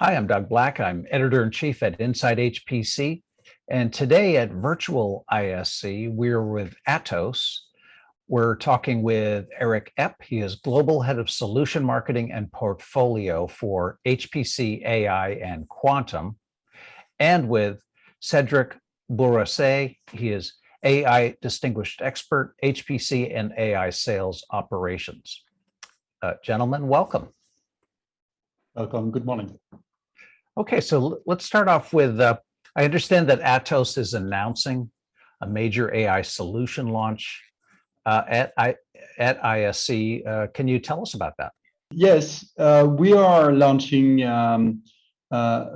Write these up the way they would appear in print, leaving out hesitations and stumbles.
Hi, I'm Doug Black. I'm editor-in-chief at Inside HPC. And today at Virtual ISC, we're with Atos. We're talking with Eric Eppe. He is Global Head of Solution Marketing and Portfolio for HPC AI and Quantum. And with Cédric Bourrasset. He is AI Distinguished Expert, HPC and AI Sales Operations. Gentlemen, welcome. Welcome. Good morning. Okay, so let's start off with, I understand that Atos is announcing a major AI solution launch at ISC. Can you tell us about that? Yes, we are launching a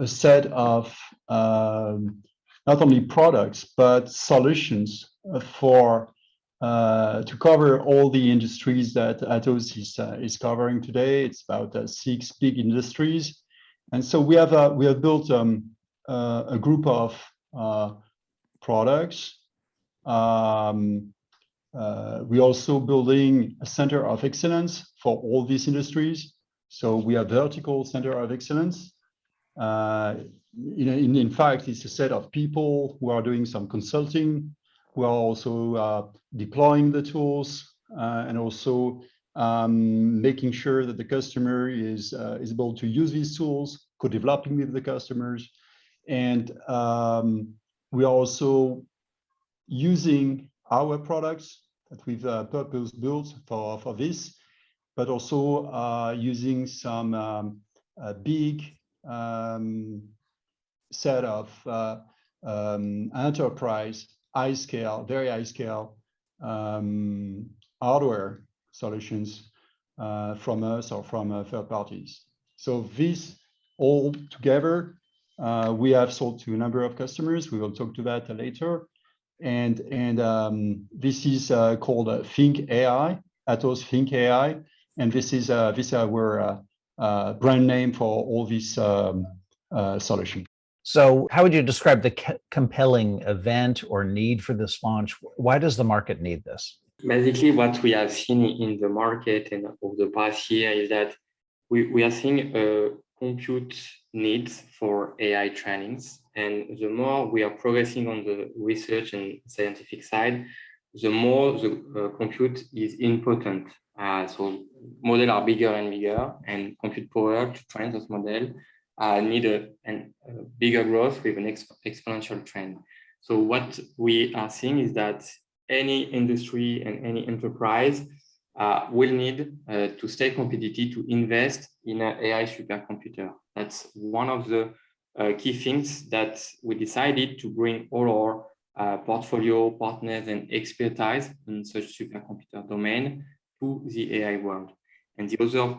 set of not only products, but solutions for to cover all the industries that Atos is covering today. It's about 6 big industries. And so we have built a group of products. We're also building a center of excellence for all these industries. So we have vertical center of excellence. In fact, it's a set of people who are doing some consulting, who are also deploying the tools and also making sure that the customer is able to use these tools, co-developing with the customers. And we are also using our products that we've purpose-built for this, but also using some big set of enterprise, very high scale hardware solutions from us or from third parties. So this all together, we have sold to a number of customers. We will talk to that later. And this is called ThinkAI, Atos ThinkAI, and this is our brand name for all these solutions. So how would you describe the compelling event or need for this launch? Why does the market need this? Basically, what we have seen in the market and over the past year is that we are seeing compute needs for AI trainings. And the more we are progressing on the research and scientific side, the more the compute is important. So models are bigger and bigger, and compute power to train those models need a bigger growth with an exponential trend. So what we are seeing is that any industry and any enterprise will need to stay competitive to invest in an AI supercomputer. That's one of the key things that we decided to bring all our portfolio partners and expertise in such supercomputer domain to the AI world. And the other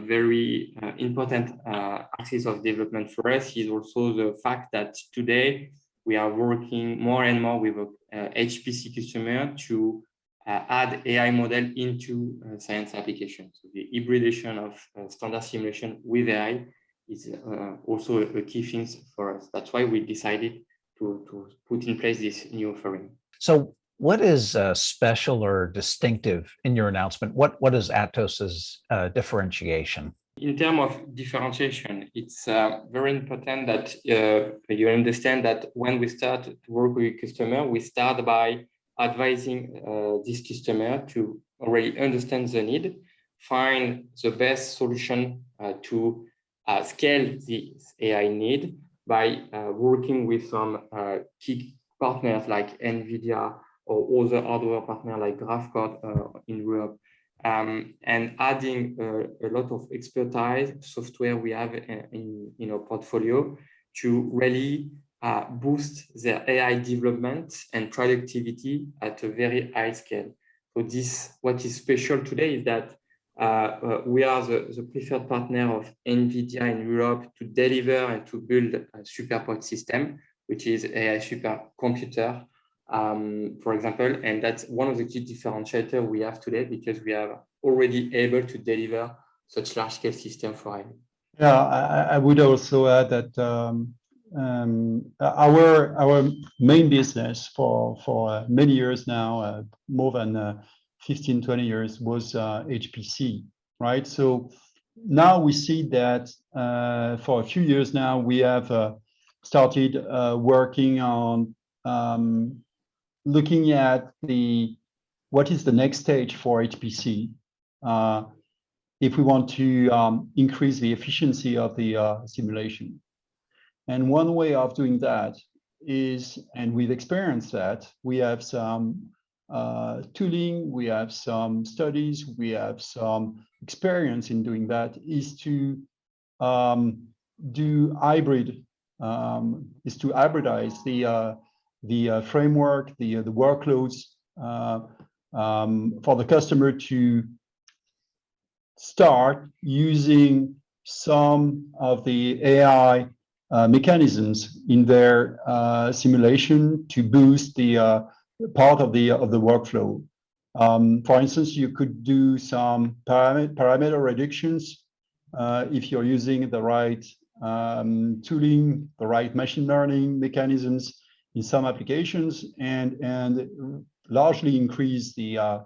very important axis of development for us is also the fact that today we are working more and more with HPC customer to add AI model into science applications. So the hybridization of standard simulation with AI is also a key thing for us. That's why we decided to put in place this new offering. So what is special or distinctive in your announcement? What is Atos's differentiation? In terms of differentiation, it's very important that you understand that when we start to work with a customer, we start by advising this customer to already understand the need, find the best solution to scale this AI need by working with some key partners like NVIDIA or other hardware partners like Graphcore in Europe. And adding a lot of expertise software we have in our portfolio to really boost their AI development and productivity at a very high scale. So what is special today is that we are the preferred partner of NVIDIA in Europe to deliver and to build a superpod system, which is AI supercomputer. For example, and that's one of the key differentiators we have today because we are already able to deliver such large-scale system for AI. Yeah, I would also add that our main business for many years now, more than 15, 20 years, was HPC, right? So now we see that for a few years now, we have started working on looking at what is the next stage for HPC if we want to increase the efficiency of the simulation. And one way of doing that is, and we've experienced that, we have some tooling, we have some studies, we have some experience in doing that, is to do hybrid, is to hybridize the framework, the workloads for the customer to start using some of the AI mechanisms in their simulation to boost the part of the workflow. For instance, you could do some parameter reductions if you're using the right tooling, the right machine learning mechanisms in some applications, and largely increase the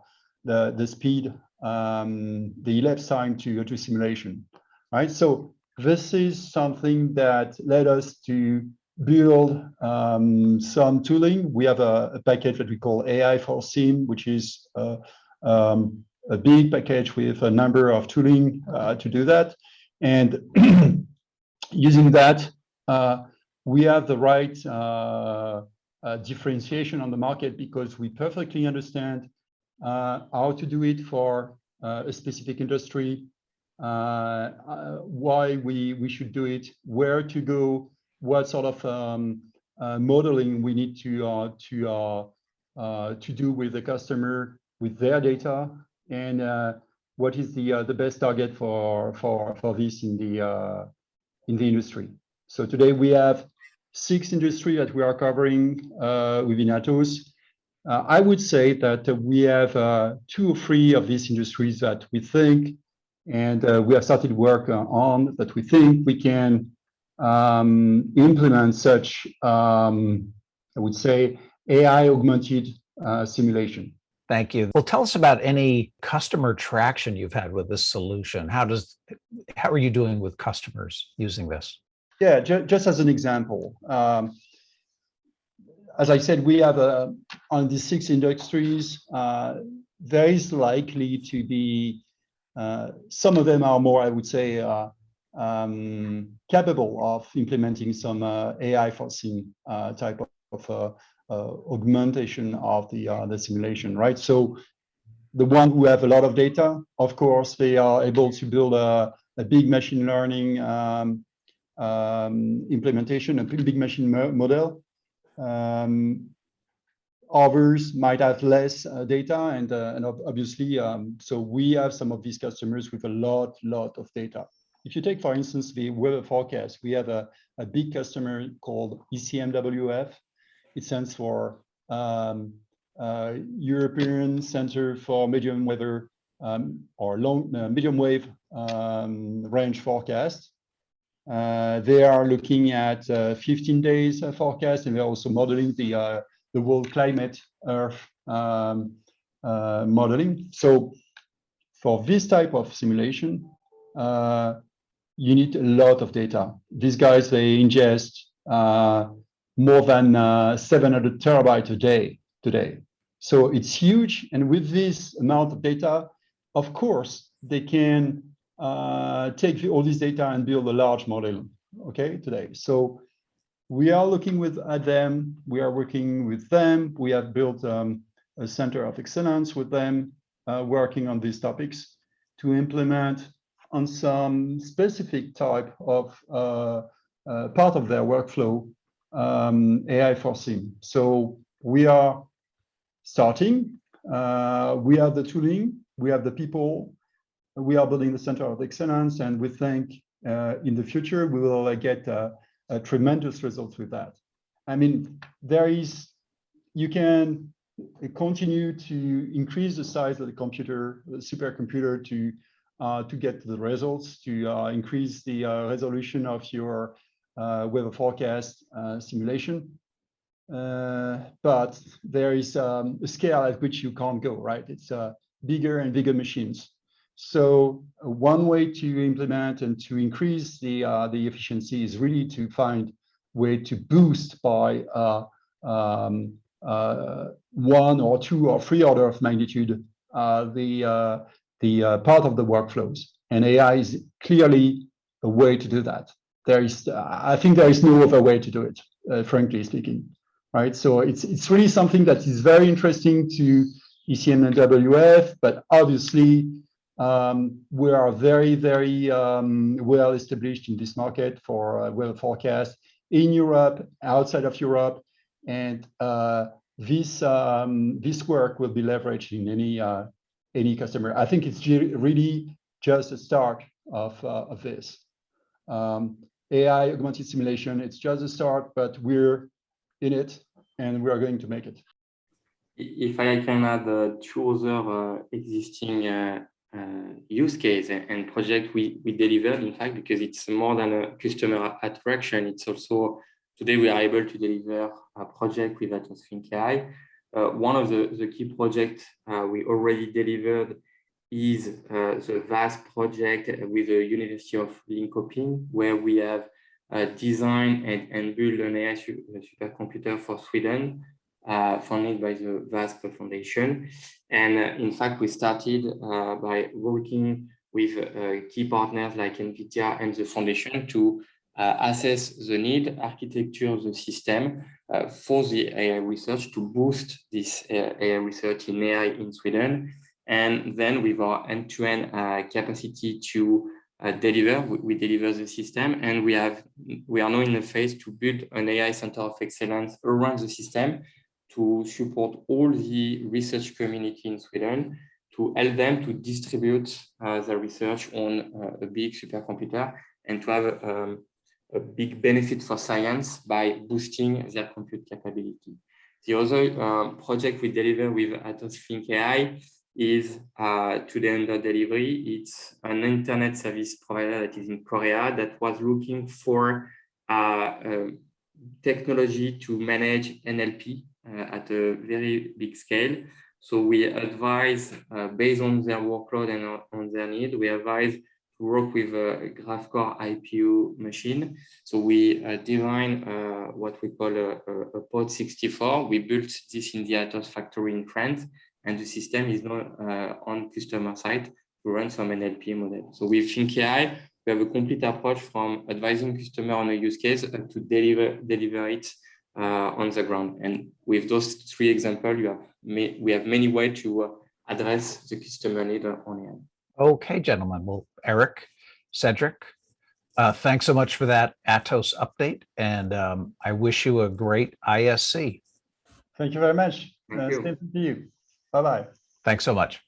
speed, the elapsed time to simulation. Right. So this is something that led us to build some tooling. We have a package that we call AI for Sim, which is a big package with a number of tooling to do that. And using that, we have the right differentiation on the market because we perfectly understand how to do it for a specific industry, why we should do it, where to go, what sort of modeling we need to do with the customer, with their data, and what is the best target for this in the industry. So today we have 6 industries that we are covering within Atos. I would say that we have 2 or 3 of these industries that we think, and we have started work on, that we think we can implement such, I would say, AI augmented simulation. Thank you. Well, tell us about any customer traction you've had with this solution. How are you doing with customers using this? Yeah, just as an example, as I said, we have on these 6 industries, there is likely to be, some of them are more, I would say, capable of implementing some AI for Sim type of augmentation of the simulation, right? So the one who have a lot of data, of course, they are able to build a big machine learning implementation, a big machine model. Others might have less data, and obviously, so we have some of these customers with a lot of data. If you take, for instance, the weather forecast, we have a big customer called ECMWF. It stands for European Center for Medium Weather or medium wave range forecast. They are looking at 15 days forecast, and they're also modeling the world climate Earth modeling. So for this type of simulation, you need a lot of data. These guys, they ingest more than 700 terabytes a day today. So it's huge. And with this amount of data, of course, they can take all this data and build a large model, okay, today. So we are looking at them. We are working with them. We have built a center of excellence with them, working on these topics to implement on some specific type of part of their workflow, AI for Sim. So we are starting. We have the tooling. We have the people. We are building the center of excellence, and we think in the future we will get a tremendous results with that. I mean, you can continue to increase the size of the computer, the supercomputer, to get the results, to increase the resolution of your weather forecast simulation. But there is a scale at which you can't go, right? It's bigger and bigger machines. So one way to implement and to increase the efficiency is really to find way to boost by 1 or 2 or 3 order of magnitude the part of the workflows, and AI is clearly a way to do that. I think there is no other way to do it, frankly speaking, right? So it's really something that is very interesting to ECM and WF, but obviously we are very, very well established in this market for weather forecast in Europe, outside of Europe, and this work will be leveraged in any customer. I think it's really just a start of this. AI augmented simulation, it's just a start, but we're in it and we are going to make it. If I can add 2 other existing use case and project we delivered, in fact, because it's more than a customer attraction, it's also, today we are able to deliver a project with Atos ThinkAI. One of the key projects we already delivered is the vast project with the University of Linköping, where we have designed and built an AI supercomputer for Sweden, funded by the VASP Foundation. And in fact, we started by working with key partners like NVIDIA and the foundation to assess the need, architecture of the system for the AI research, to boost this AI research in AI in Sweden. And then with our end-to-end capacity to deliver, we deliver the system, and we are now in a phase to build an AI center of excellence around the system to support all the research community in Sweden, to help them to distribute the research on a big supercomputer, and to have a big benefit for science by boosting their compute capability. The other project we deliver with Atos ThinkAI is today under delivery. It's an internet service provider that is in Korea that was looking for technology to manage NLP at a very big scale. So we advise, based on their workload and on their need, we advise to work with a GraphCore IPU machine. So we design what we call a Pod 64. We built this in the Atos factory in France, and the system is now on customer side to run some NLP model. So with ThinkAI, we have a complete approach from advising customer on a use case to deliver it on the ground. And with those 3 examples, we have many ways to address the customer need on AI. Okay, gentlemen. Well, Eric, Cédric, thanks so much for that Atos update, and I wish you a great ISC. Thank you very much. Thank you. Same to you. Bye-bye. Thanks so much.